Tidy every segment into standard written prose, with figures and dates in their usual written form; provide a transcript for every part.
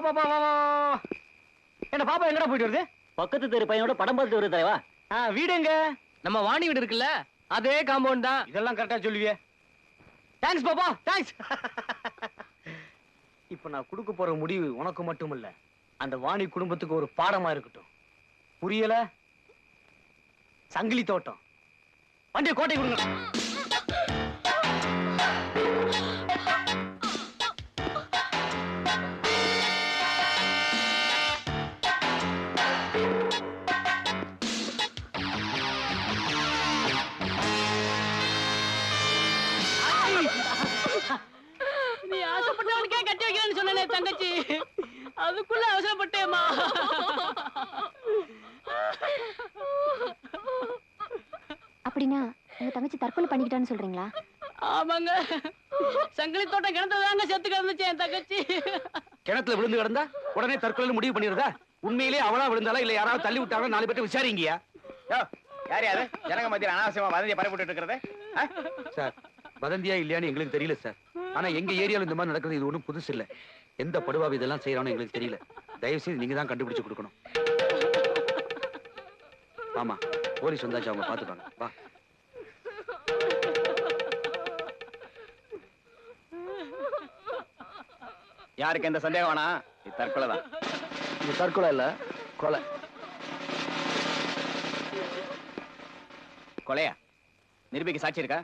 பாப்பா என்ன பாப்பா எங்கடா போயிட்டு வருது? பக்கத்து தெரு பையனோட படம் பார்த்துட்டு வருது தலைவா. வீடு எங்க? நம்ம வாணி வீடு இருக்குல்ல, அதே காம்பவுண்ட் தான். இதெல்லாம் கரெக்டா சொல்லுவியே. தேங்க்ஸ் பாப்பா, தேங்க்ஸ். இப்ப நான் கொடுக்க போற முடிவு உனக்கு மட்டும் இல்ல, அந்த வாணி குடும்பத்துக்கு ஒரு பாடமா இருக்கட்டும். புரியல? சங்கிலி தோட்டம். வண்டியை கோட்டை கொடுங்க. நீ ஆசைப்பட்டவனுக்கே கட்டி வைக்கிறேன்னு சொன்னே தங்கச்சி, அதுக்குள்ள அவசரப்பட்டேம்மா. அப்படின்னா உங்க தங்கச்சி தற்கொலை பண்ணிக்கிட்டான்னு சொல்றீங்களா? ஆமாங்க, சங்கிலி தோட்டம் கிணத்துல தாங்க செத்து கிடந்துச்சு என் தங்கச்சி. கிணத்துல விழுந்து கிடந்தா உடனே தற்கொலை முடிவு பண்ணிருதா? உண்மையிலே அவளா விழுந்தாலும் இல்ல யாராவது தள்ளி விட்டாலும் 4 பேர்ட்ட விசாரிங்கயா. யார் யாரு ஜனங்க மத்தியில் அனாவசியமா வதந்தியை பரப்பிட்டு இருக்கிறது? சார், வதந்தியா இல்லையான்னு எங்களுக்கு தெரியல சார். ஆனா எங்க ஏரியால இந்த மாதிரி நடக்கிறது இது ஒண்ணும் புதுசு இல்ல. எந்த படுவாவி இதெல்லாம் செய்யறான்னு எங்களுக்கு தெரியல. தயவு செய்து நீங்க தான் கண்டுபிடிச்சு கொடுக்கணும். ஆமா, போலீஸ் வந்தாச்சு, அவங்க பாத்துப்பாங்க. வா. யாருக்கு எந்த சந்தேகம் வேணா, இது தற்கொலை தான். இது தற்கொலை இல்ல, கொலை. கொலையா? நிரூபிக்க சாட்சி இருக்கா?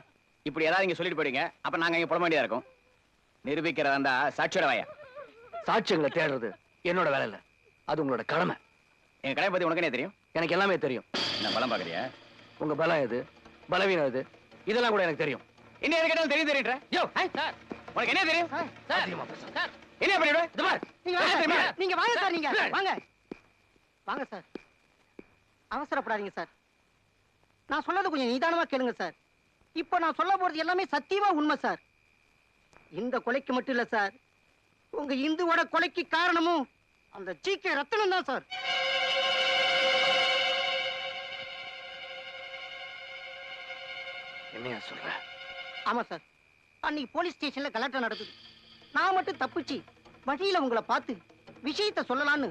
இப்படி ஏதாவது இங்க சொல்லிட்டு போயிடுங்க, அப்ப நாங்க இங்க போட வேண்டியதா இருக்கும். நிரூபிக்கிறதா இருந்தா சாட்சியோட வாயா. சாட்சியங்களை தேடுறது என்னோட வேலை இல்ல, அது உங்களோட கடமை. எங்க கடை பத்தி உனக்கு என்ன தெரியும்? எனக்கு எல்லாமே தெரியும். என்ன பலம் பாக்குறியா? உங்க பலம் எது, பலவீனம் எது, இதெல்லாம் கூட எனக்கு தெரியும். என்ன எது கேட்டாலும் தெரியும் தெரியுற? யோ, சார், உனக்கு என்ன தெரியும்? சார், என்ன பண்ணிடுவேன்? நீங்க வாங்க சார், நீங்க வாங்க வாங்க சார். அவசரப்படாதீங்க சார், நான் சொல்லது கொஞ்சம் நிதானமா கேளுங்க சார். இப்போ நான் சொல்ல போறது எல்லாமே சத்தியமா உண்மை சார். இந்த கொலைக்கு மட்டும் இல்ல சார், உங்க இந்துவோட கொலைக்கு காரணமும் அந்த ஜி.கே. ரத்னம் தான் சார். என்னையா சொல்ற? ஆமா சார், அன்னைக்கு போலீஸ் ஸ்டேஷன்ல கலாட்டம் நடக்குது. நான் மட்டும் தப்பிச்சு வழியில உங்களை பார்த்து விஷயத்தை சொல்லலான்னு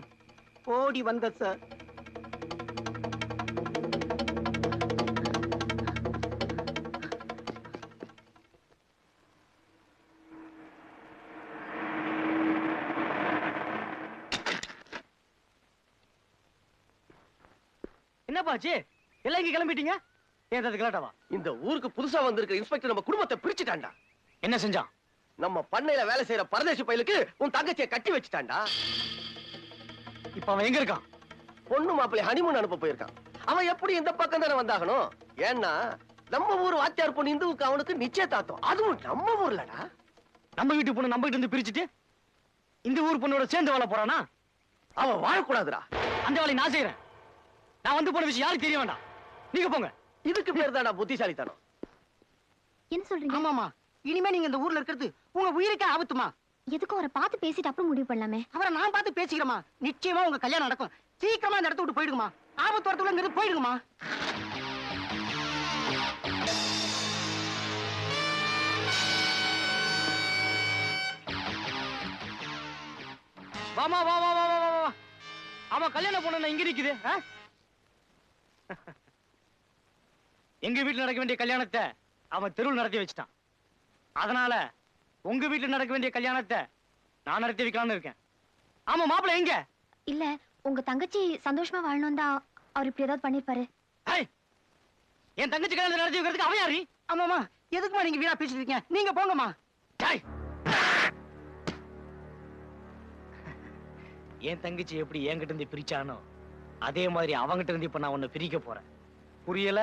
ஓடி வந்த சார். என்னப்பாச்சு? எல்லாம் இங்க கிளம்பிட்டீங்க? ஏன் அது கலாட்டாவா? இந்த ஊருக்கு புதுசா வந்திருக்க இன்ஸ்பெக்டர் நம்ம குடும்பத்தை பிரிச்சுட்டான்டா. என்ன செஞ்சான்? நம்ம பண்ணையில வேலை செய்யற பரதேசி பையலுக்கு உன் தங்கச்சியை கட்டி வச்சுட்டான்டா. இப்ப அவன் எங்க இருக்கான்? பொண்ணு மாப்பிள்ளை ஹனிமூன் அனுப்ப போயிருக்கான். அவன் எப்படி இந்த பக்கம் தானே வந்தாகணும். ஏன்னா நம்ம ஊர் வாத்தியார் பொண்ணு இந்துவுக்கு அவனுக்கு நிச்சயதார்த்தம், அதுவும் நம்ம ஊர்லடா. நம்ம வீட்டு பொண்ணு நம்ம கிட்ட இருந்து பிரிச்சுட்டு இந்த ஊர் பொண்ணோட சேர்ந்து வாழ போறானா? அவன் வாழக்கூடாதுடா. அந்த வேலையை நான் செய்யறேன். நான் வந்து போன விஷயம் யாருக்கு தெரிய வேண்டாம். நீங்க போங்க. இதுக்கு பேர் தான்டா புத்திசாலித்தனம். என்ன சொல்றீங்க? ஆமாமா, இனிமே நீங்க இந்த ஊர்ல இருக்கிறது உங்க உயிருக்கே ஆபத்துமா. எதுக்கும் அவரை பார்த்து பேசிட்டு அப்புறம் முடிவு பண்ணலாமே. அவரை நான் பார்த்து பேசிக்கிறேமா, நிச்சயமா உங்க கல்யாணம் நடக்கும். சீக்கிரமா இந்த இடத்த விட்டு போயிடுங்கம்மா. ஆபத்து வரத்துக்குள்ள இங்கிருந்து போயிடுங்கம்மா. வாமா வா வா வா வா வா. ஆமா, கல்யாணம் பொண்ணு இங்க நிக்குது. எங்க வீட்டுல நடக்க வேண்டிய கல்யாணத்தை அவன் தெருவில் நடத்தி வச்சுட்டான். அதனால உங்க வீட்டுல நடக்க வேண்டிய கல்யாணத்தை நான் நடத்தி வைக்கலாம்னு இருக்கேன். ஆமா, மாப்பிள்ளை எங்க? இல்ல, உங்க தங்கச்சி சந்தோஷமா வாழணும் தான் அவர் இப்படி ஏதாவது பண்ணிருப்பாரு. என் தங்கச்சி கல்யாணத்தை நடத்தி வைக்கிறதுக்கு அவன் யாரு? ஆமாமா, எதுக்குமா நீங்க வீணா பேசிட்டு இருக்கீங்க? நீங்க போங்கம்மா. என் தங்கச்சி எப்படி என்கிட்ட இருந்து பிரிச்சானோ அதே மாதிரி அவங்கிட்ட இருந்து இப்ப நான் உன்னை பிரிக்க போறேன். புரியல?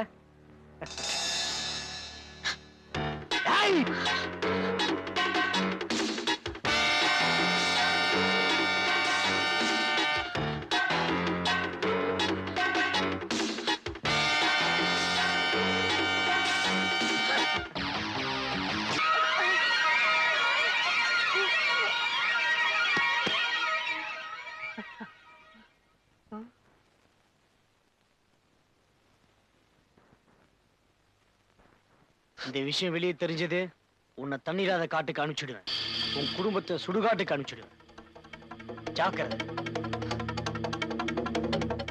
இந்த விஷயம் வெளியே தெரிஞ்சது உன்னை தண்ணீராத காட்டுக்கு அனுப்பிச்சிடுவேன். உன் குடும்பத்தை சுடுகாட்டுக்கு அனுப்பிச்சிடுவேன். ஜாக்கிரதை.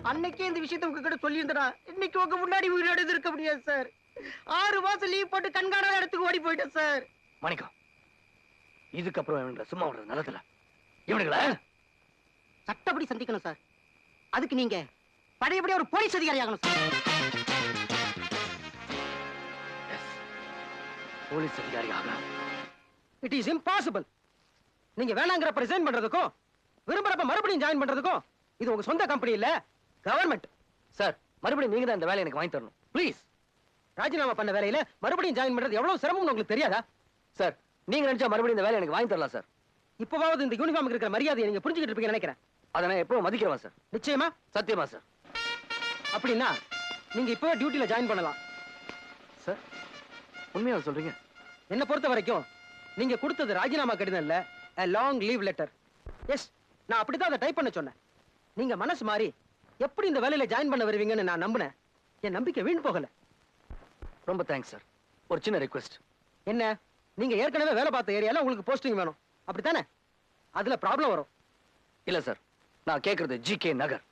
அன்னைக்கே இந்த விஷயத்தை உங்ககிட்ட சொல்லியிருந்தா இன்னைக்கு உங்க முன்னாடி உயிரோட இருக்க முடியாது சார். 6 மாசம் லீவ் போட்டு கண்காணாத இடத்துக்கு ஓடி போயிட்டேன் சார். மாணிக்கம், இதுக்கப்புறம் இவனுங்களை சும்மா விடுறது நல்லதில்ல. இவனுங்கள சட்டப்படி சந்திக்கணும் சார். அதுக்கு நீங்க பழையபடி ஒரு போலீஸ் அதிகாரி ஆகணும் சார். போலீஸ் அதிகாரி ஆகலாம். It is impossible. நீங்க வேணாங்கிறப்ப ரிசைன் பண்றதுக்கும் விரும்புறப்ப மறுபடியும் ஜாயின் பண்றதுக்கும் இது உங்க சொந்த கம்பெனி இல்ல, கவர்மெண்ட். சார், மறுபடியும் நீங்க தான் இந்த வேலையை எனக்கு வாங்கி தரணும் ப்ளீஸ். ராஜினாமா பண்ண வேலையில மறுபடியும் ஜாயின் பண்றது எவ்வளவு சிரமம்னு உங்களுக்கு தெரியாதா? சார், நீங்க நினைச்சா மறுபடியும் இந்த வேலையை எனக்கு வாங்கி தரலாம் சார். இப்பவாவது இந்த யூனிஃபார்முக்கு இருக்கிற மரியாதையை நீங்க புரிஞ்சுக்கிட்டு இருப்பீங்கன்னு நினைக்கிறேன். அதை நான் எப்பவும் மதிக்கிறேன் சார். நிச்சயமா? சத்தியமா சார். அப்படின்னா நீங்க இப்பவே டியூட்டில ஜாயின் பண்ணலாம் சார். உண்மையா சொல்றீங்க? என்ன பொறுத்த வரைக்கும் நீங்க கொடுத்தது ராஜினாமா கடிதம் இல்ல, a long leave letter. Yes, நான் அப்படிதான் அதை டைப் பண்ண சொன்னேன். நீங்க மனசு மாறி எப்படி இந்த வேலையில ஜாயின் பண்ண வருவீங்கன்னு நான் நம்பினேன். என் நம்பிக்கை வீண் போகல. ரொம்ப தேங்க்ஸ் சார். ஒரு சின்ன ரிக்வெஸ்ட். என்ன, நீங்க ஏற்கனவே வேலை பார்த்த ஏரியால உங்களுக்கு போஸ்டிங் வேணும் அப்படித்தானே? அதுல ப்ராப்ளம் வரும். இல்ல சார், நான் கேக்குறது ஜிகே நகர்.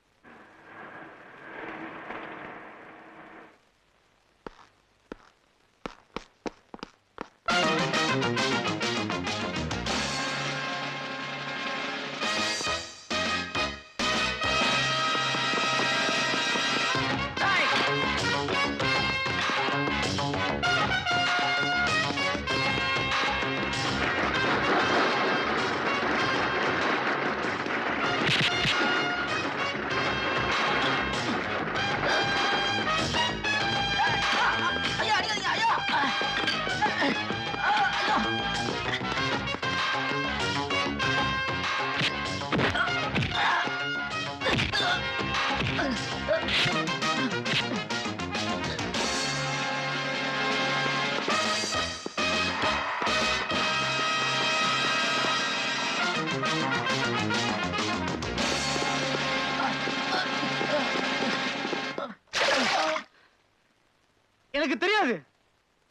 எனக்கு தெரியாது.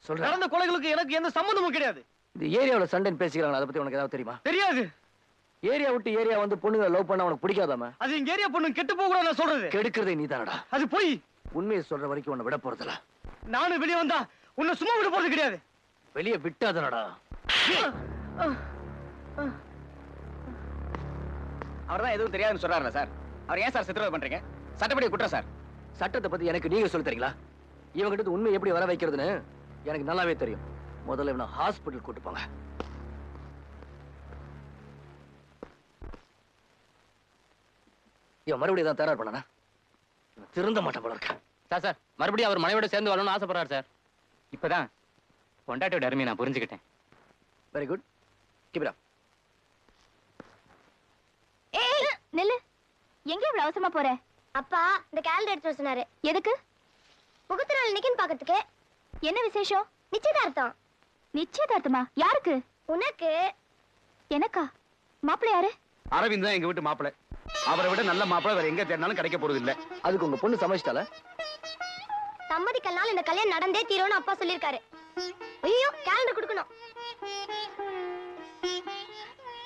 சொல்றேன். நடந்த கொலைகளுக்கு எனக்கு எந்த சம்பந்தமும் கிடையாது. இந்த ஏரியாவுல சண்டைன்னு பேசிக்கிறாங்க, அதை பத்தி உனக்கு ஏதாவது தெரியுமா? தெரியாது. ஏரியா விட்டு ஏரியா வந்து பொண்ணுங்களை லவ் பண்ண உனக்கு பிடிக்காதாம? அது எங்க ஏரியா பொண்ணு கெட்டு போக கூடாது சொல்றது. கெடுக்கிறதே நீதானடா. அது போய் உண்மையை சொல்ற வரைக்கும் உன்னை விட போறதில்ல. நானும் வெளியே வந்தா உன்னை சும்மா விட போறது கிடையாது. வெளியே விட்டாதனடா. அவர்தான் எதுவும் தெரியாதுன்னு சொல்றாருல சார். அவர் ஏன் சார் சித்திரவதை பண்றீங்க? சட்டப்படி குற்றம் சார். சட்டத்தை பத்தி எனக்கு நீங்க சொல்லி தரீங்களா? இவங்கிட்ட உண்மை எப்படி வர வைக்கிறதுன்னு எனக்கு நல்லாவே தெரியும். முதல்ல இவனை ஹாஸ்பிட்டல் கூட்டு போங்க. இவன் மறுபடியும் தான் தயார் பண்ணனா? திருந்த மாட்டான் போல இருக்க. சார் மறுபடியும் அவர் மனைவியோட சேர்ந்து வரணும்னு ஆசைப்படுறாரு சார். இப்பதான் பொண்டாட்டியோட அருமையை நான் புரிஞ்சுக்கிட்டேன். Very good. Keep it up. ஏய் நில்லு. எங்க இவ்வளவு அவசரமா போற? அப்பா இந்த கேலண்டர் எடுத்து சொன்னாரு. எதுக்கு? முகூர்த்த நாள் இன்னைக்குன்னு பாக்கிறதுக்கு. என்ன விசேஷம்? நிச்சயதார்த்தம். நிச்சயதார்த்தமா? யாருக்கு? உனக்கு. எனக்கா? மாப்பிள்ளை யாரு? அரவிந்த் தான் எங்க வீட்டு மாப்பிள்ளை. அவரை விட நல்ல மாப்பிள்ளை வேற எங்க தேடினாலும் கிடைக்க போறது இல்ல. அதுக்கு உங்க பொண்ணு சமைச்சிட்டால? சம்மதிக்கலனால இந்த கல்யாணம் நடந்தே தீரும்னு அப்பா சொல்லிருக்காரு. ஐயோ கேலண்டர் கொடுக்கணும்.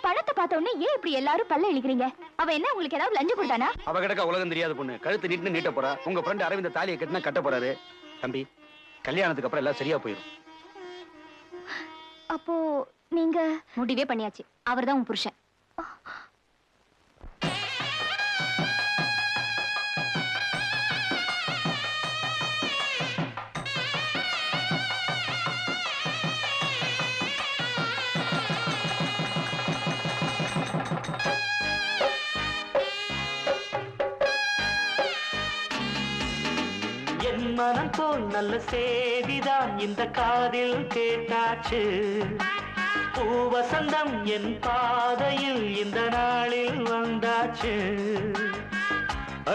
பணத்தை பார்த்த உடனே ஏன் இப்படி எல்லாரும் பல்ல இழிக்கிறீங்க? அவ என்ன உங்களுக்கு ஏதாவது லஞ்சம் கொடுத்தானா? அவ கிடக்க உலகம் தெரியாத பொண்ணு. கழுத்து நீட்டு நீட்ட போறா. உங்க ஃப்ரெண்ட் அரவிந்த் தாலியை கட்டினா கட்ட போறாரு. தம்பி, கல்யாணத்துக்கு அப்புறம் எல்லாம் சரியா போயிடும். அப்போ நீங்க முடிவே பண்ணியாச்சு. அவர்தான் உன் புருஷன். என் மனம் போல் நல்ல செய்திதான் இந்த காதில் கேட்டாச்சு. பூவசந்தம் என் பாதையில் இந்த நாளில் வந்தாச்சு.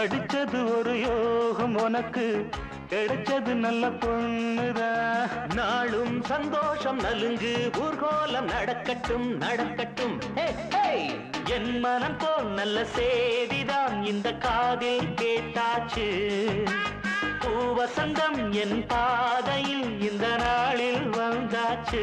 அடிச்சது ஒரு யோகம் உனக்கு, கிடைச்சது நல்ல பொண்ணுதான். நாளும் சந்தோஷம் நலுங்கு, ஊர்கோலம் நடக்கட்டும் நடக்கட்டும். என் மனம் போல் நல்ல செய்திதான் இந்த காதில் கேட்டாச்சு. பூவசந்தம் என் பாதையில் இந்த நாளில் வந்தாச்சு.